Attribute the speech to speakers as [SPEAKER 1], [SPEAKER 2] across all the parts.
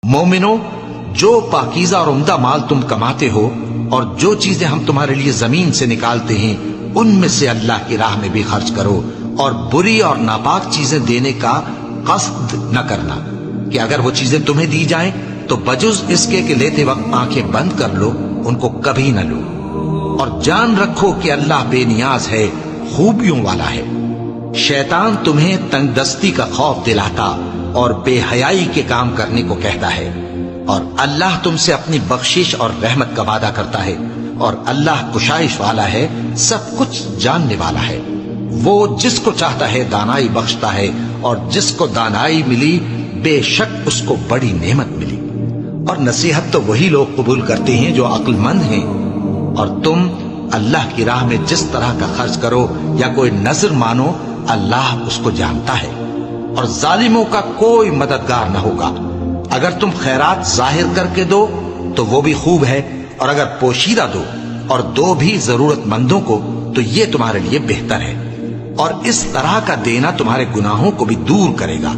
[SPEAKER 1] مومنو، جو پاکیزہ اور عمدہ مال تم کماتے ہو اور جو چیزیں ہم تمہارے لیے زمین سے نکالتے ہیں ان میں سے اللہ کی راہ میں بھی خرچ کرو، اور بری اور ناپاک چیزیں دینے کا قصد نہ کرنا کہ اگر وہ چیزیں تمہیں دی جائیں تو بجز اس کے کہ لیتے وقت آنکھیں بند کر لو ان کو کبھی نہ لو، اور جان رکھو کہ اللہ بے نیاز ہے، خوبیوں والا ہے۔ شیطان تمہیں تنگ دستی کا خوف دلاتا اور بے حیائی کے کام کرنے کو کہتا ہے، اور اللہ تم سے اپنی بخشش اور رحمت کا وعدہ کرتا ہے، اور اللہ کشائش والا ہے، سب کچھ جاننے والا ہے۔ وہ جس کو چاہتا ہے دانائی بخشتا ہے، اور جس کو دانائی ملی بے شک اس کو بڑی نعمت ملی۔ اور نصیحت تو وہی لوگ قبول کرتے ہیں جو عقل مند ہیں، اور تم اللہ کی راہ میں جس طرح کا خرچ کرو یا کوئی نذر مانو اللہ اس کو جانتا ہے، اور ظالموں کا کوئی مددگار نہ ہوگا۔ اگر تم خیرات ظاہر کر کے دو تو وہ بھی خوب ہے، اور اگر پوشیدہ دو اور دو بھی ضرورت مندوں کو تو یہ تمہارے لیے بہتر ہے، اور اس طرح کا دینا تمہارے گناہوں کو بھی دور کرے گا،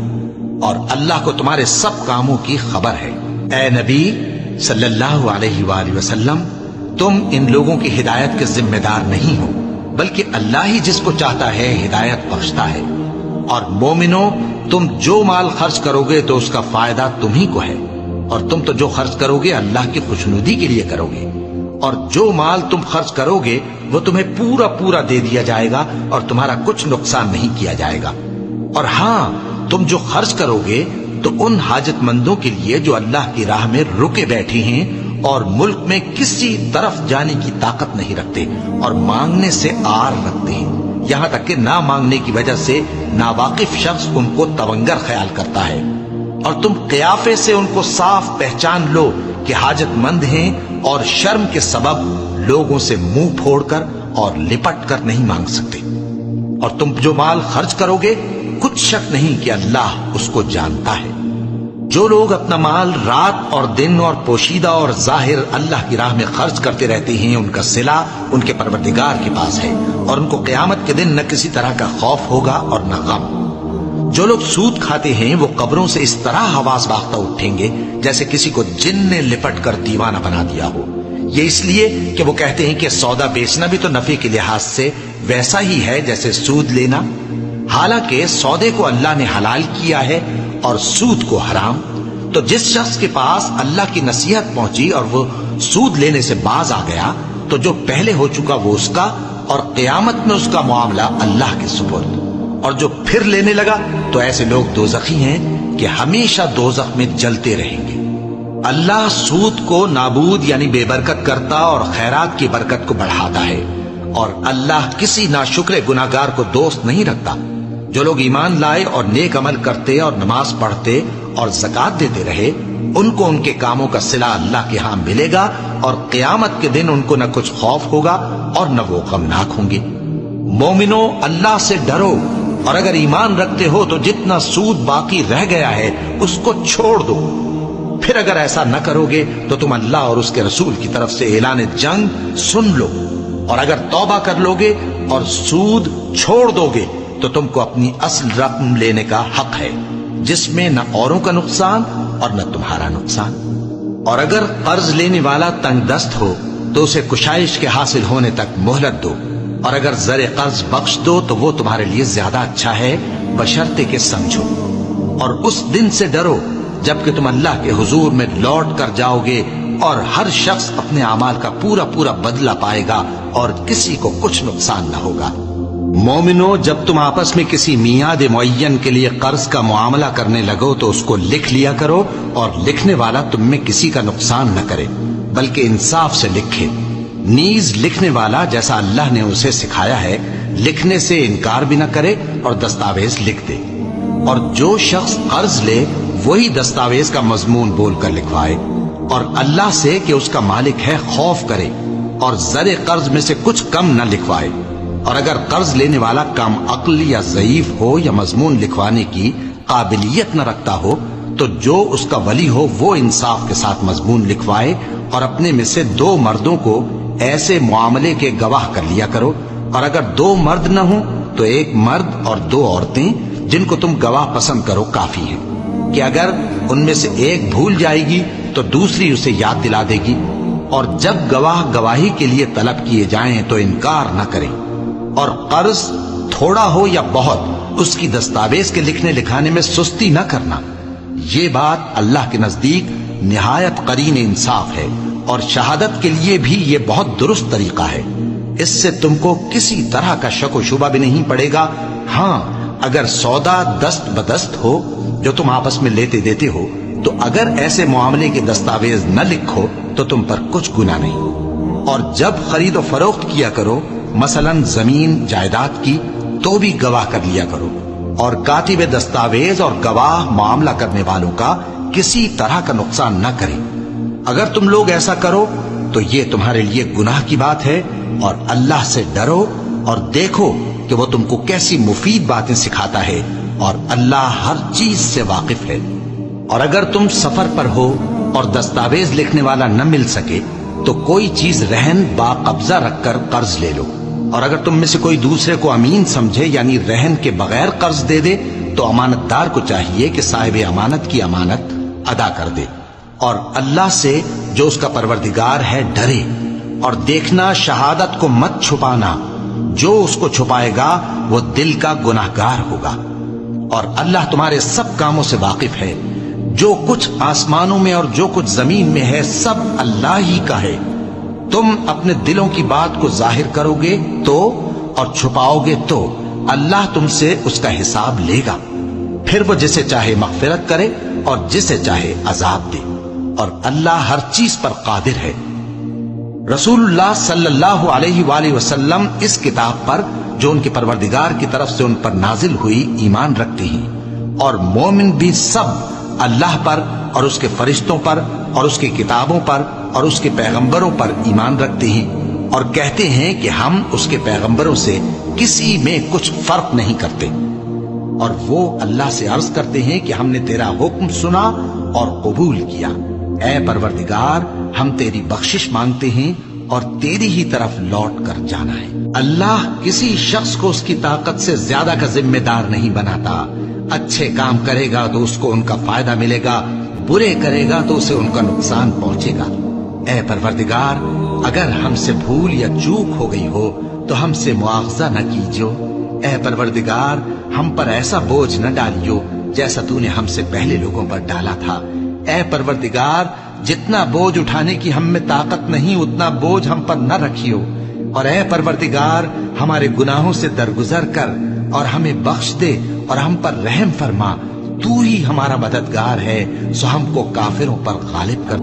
[SPEAKER 1] اور اللہ کو تمہارے سب کاموں کی خبر ہے۔ اے نبی صلی اللہ علیہ وآلہ وسلم، تم ان لوگوں کی ہدایت کے ذمہ دار نہیں ہو، بلکہ اللہ ہی جس کو چاہتا ہے ہدایت بخشتا ہے۔ اور مومنو، تم جو مال خرچ کرو گے تو اس کا فائدہ تمہیں کو ہے، اور تم تو جو خرچ کرو گے اللہ کی خوشنودی کے لیے کرو گے، اور جو مال تم خرچ کرو گے وہ تمہیں پورا پورا دے دیا جائے گا اور تمہارا کچھ نقصان نہیں کیا جائے گا۔ اور ہاں، تم جو خرچ کرو گے تو ان حاجت مندوں کے لیے جو اللہ کی راہ میں رکے بیٹھے ہیں اور ملک میں کسی طرف جانے کی طاقت نہیں رکھتے اور مانگنے سے آر رکھتے ہیں، یہاں تک کہ نہ مانگنے کی وجہ سے ناواقف شخص ان کو تونگر خیال کرتا ہے، اور تم قیافے سے ان کو صاف پہچان لو کہ حاجت مند ہیں، اور شرم کے سبب لوگوں سے منہ پھوڑ کر اور لپٹ کر نہیں مانگ سکتے۔ اور تم جو مال خرچ کرو گے کچھ شک نہیں کہ اللہ اس کو جانتا ہے۔ جو لوگ اپنا مال رات اور دن اور پوشیدہ اور ظاہر اللہ کی راہ میں خرچ کرتے رہتے ہیں، ان کا صلہ ان کے پروردگار کے پاس ہے، اور ان کو قیامت کے دن نہ کسی طرح کا خوف ہوگا اور نہ غم۔ جو لوگ سود کھاتے ہیں وہ قبروں سے اس طرح حواس باختہ اٹھیں گے جیسے کسی کو جن نے لپٹ کر دیوانہ بنا دیا ہو، یہ اس لیے کہ وہ کہتے ہیں کہ سودا بیچنا بھی تو نفع کے لحاظ سے ویسا ہی ہے جیسے سود لینا، حالانکہ سودے کو اللہ نے حلال کیا ہے اور سود کو حرام۔ تو جس شخص کے پاس اللہ کی نصیحت پہنچی اور وہ سود لینے سے باز آ گیا تو جو پہلے ہو چکا وہ اس کا، اور قیامت میں اس کا معاملہ اللہ کے سپرد۔ اور جو پھر لینے لگا تو ایسے لوگ دوزخی ہیں کہ ہمیشہ دوزخ میں جلتے رہیں گے۔ اللہ سود کو نابود یعنی بے برکت کرتا اور خیرات کی برکت کو بڑھاتا ہے، اور اللہ کسی ناشکر گناہگار کو دوست نہیں رکھتا۔ جو لوگ ایمان لائے اور نیک عمل کرتے اور نماز پڑھتے اور زکوٰۃ دیتے رہے ان کو ان کے کاموں کا صلہ اللہ کے ہاں ملے گا، اور قیامت کے دن ان کو نہ کچھ خوف ہوگا اور نہ وہ غمناک ہوں گے۔ مومنو، اللہ سے ڈرو، اور اگر ایمان رکھتے ہو تو جتنا سود باقی رہ گیا ہے اس کو چھوڑ دو۔ پھر اگر ایسا نہ کرو گے تو تم اللہ اور اس کے رسول کی طرف سے اعلان جنگ سن لو، اور اگر توبہ کر لو گے اور سود چھوڑ دو گے تو تم کو اپنی اصل رقم لینے کا حق ہے، جس میں نہ اوروں کا نقصان اور نہ تمہارا نقصان۔ اور اگر قرض لینے والا تنگ دست ہو تو اسے کشائش کے حاصل ہونے تک مہلت دو، اور اگر زر قرض بخش دو تو وہ تمہارے لیے زیادہ اچھا ہے، بشرطے کہ سمجھو۔ اور اس دن سے ڈرو جبکہ تم اللہ کے حضور میں لوٹ کر جاؤ گے، اور ہر شخص اپنے اعمال کا پورا پورا بدلہ پائے گا اور کسی کو کچھ نقصان نہ ہوگا۔ مومنو، جب تم آپس میں کسی میعاد معین کے لیے قرض کا معاملہ کرنے لگو تو اس کو لکھ لیا کرو، اور لکھنے والا تم میں کسی کا نقصان نہ کرے بلکہ انصاف سے لکھے۔ نیز لکھنے والا جیسا اللہ نے اسے سکھایا ہے لکھنے سے انکار بھی نہ کرے اور دستاویز لکھ دے، اور جو شخص قرض لے وہی دستاویز کا مضمون بول کر لکھوائے، اور اللہ سے کہ اس کا مالک ہے خوف کرے، اور زر قرض میں سے کچھ کم نہ لکھوائے۔ اور اگر قرض لینے والا کم عقل یا ضعیف ہو یا مضمون لکھوانے کی قابلیت نہ رکھتا ہو تو جو اس کا ولی ہو وہ انصاف کے ساتھ مضمون لکھوائے، اور اپنے میں سے 2 مردوں کو ایسے معاملے کے گواہ کر لیا کرو، اور اگر 2 مرد نہ ہوں تو 1 مرد اور 2 عورتیں جن کو تم گواہ پسند کرو کافی ہیں۔ کہ اگر ان میں سے ایک بھول جائے گی تو دوسری اسے یاد دلا دے گی، اور جب گواہ گواہی کے لیے طلب کیے جائیں تو انکار نہ کریں، اور قرض تھوڑا ہو یا بہت اس کی دستاویز کے لکھنے لکھانے میں سستی نہ کرنا۔ یہ بات اللہ کے نزدیک نہایت قرین انصاف ہے، اور شہادت کے لیے بھی یہ بہت درست طریقہ ہے۔ اس سے تم کو کسی طرح کا شک و شبہ بھی نہیں پڑے گا۔ ہاں، اگر سودا دست بدست ہو جو تم آپس میں لیتے دیتے ہو، تو اگر ایسے معاملے کے دستاویز نہ لکھو تو تم پر کچھ گناہ نہیں۔ اور جب خرید و فروخت کیا کرو، مثلا زمین جائیداد کی، تو بھی گواہ کر لیا کرو، اور کاتب دستاویز اور گواہ معاملہ کرنے والوں کا کسی طرح کا نقصان نہ کریں۔ اگر تم لوگ ایسا کرو تو یہ تمہارے لیے گناہ کی بات ہے، اور اللہ سے ڈرو اور دیکھو کہ وہ تم کو کیسی مفید باتیں سکھاتا ہے، اور اللہ ہر چیز سے واقف ہے۔ اور اگر تم سفر پر ہو اور دستاویز لکھنے والا نہ مل سکے تو کوئی چیز رہن با قبضہ رکھ کر قرض لے لو، اور اگر تم میں سے کوئی دوسرے کو امین سمجھے یعنی رہن کے بغیر قرض دے دے تو امانت دار کو چاہیے کہ صاحب امانت کی امانت ادا کر دے، اور اللہ سے جو اس کا پروردگار ہے ڈرے، اور دیکھنا شہادت کو مت چھپانا، جو اس کو چھپائے گا وہ دل کا گناہگار ہوگا، اور اللہ تمہارے سب کاموں سے واقف ہے۔ جو کچھ آسمانوں میں اور جو کچھ زمین میں ہے سب اللہ ہی کا ہے۔ تم اپنے دلوں کی بات کو ظاہر کرو گے تو اور چھپاؤ گے تو اللہ تم سے اس کا حساب لے گا، پھر وہ جسے چاہے مغفرت کرے اور جسے چاہے عذاب دے، اور اللہ ہر چیز پر قادر ہے۔ رسول اللہ صلی اللہ علیہ وآلہ وسلم اس کتاب پر جو ان کے پروردگار کی طرف سے ان پر نازل ہوئی ایمان رکھتے ہیں، اور مومن بھی سب اللہ پر اور اس کے فرشتوں پر اور اس کی کتابوں پر اور اس کے پیغمبروں پر ایمان رکھتے ہیں، اور کہتے ہیں کہ ہم اس کے پیغمبروں سے کسی میں کچھ فرق نہیں کرتے، اور وہ اللہ سے عرض کرتے ہیں کہ ہم نے تیرا حکم سنا اور قبول کیا۔ اے پروردگار، ہم تیری بخشش مانگتے ہیں اور تیری ہی طرف لوٹ کر جانا ہے۔ اللہ کسی شخص کو اس کی طاقت سے زیادہ کا ذمہ دار نہیں بناتا۔ اچھے کام کرے گا تو اس کو ان کا فائدہ ملے گا، برے کرے گا تو اسے ان کا نقصان پہنچے گا۔ اے پروردگار، اگر ہم سے بھول یا چوک ہو گئی ہو تو ہم سے مواخذہ نہ کیجو۔ اے پروردگار، ہم پر ایسا بوجھ نہ ڈالیو جیسا تو نے ہم سے پہلے لوگوں پر ڈالا تھا۔ اے پروردگار، جتنا بوجھ اٹھانے کی ہم میں طاقت نہیں اتنا بوجھ ہم پر نہ رکھیو، اور اے پروردگار، ہمارے گناہوں سے درگزر کر اور ہمیں بخش دے اور ہم پر رحم فرما۔ تو ہی ہمارا مددگار ہے، سو ہم کو کافروں پر غالب کر۔